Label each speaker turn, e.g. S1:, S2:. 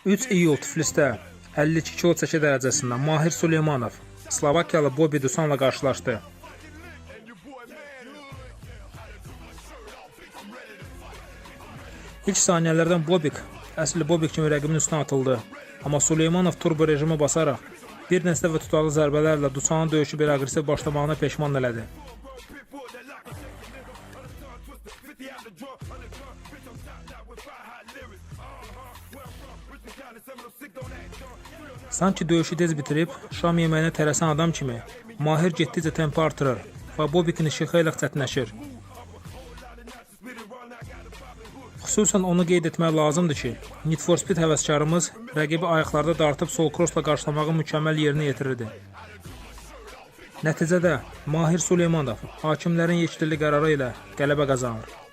S1: 3 iyul Tiflisdə 52 kilo çəki dərəcəsində Mahir Süleymanov Slovakiyalı Bobby Dusanla qarşılaşdı. İlk saniyələrdən Bobik əsli Bobik kimi rəqibinin üstünə atıldı. Amma Süleymanov turbo rejimi basaraq bir neçə və tutarlı zərbələrlə Dusanın döyüşü bir aqressiv başlamağına peşman elədi. Sanki döyüşü tez bitirib, şam yeməyinə tələsən adam kimi Mahir getdikcə tempo artırır və Bobikin işi xeyli çətinləşir. Xüsusən onu qeyd etmək lazımdır ki, Need for Speed həvəskarımız rəqibi ayaqlarda dartıb sol crossla qarşılamağın mükəmməl yerini yetirirdi. Nəticədə Mahir Süleymanov hakimlərin yekdilli qərarı ilə qələbə qazanır.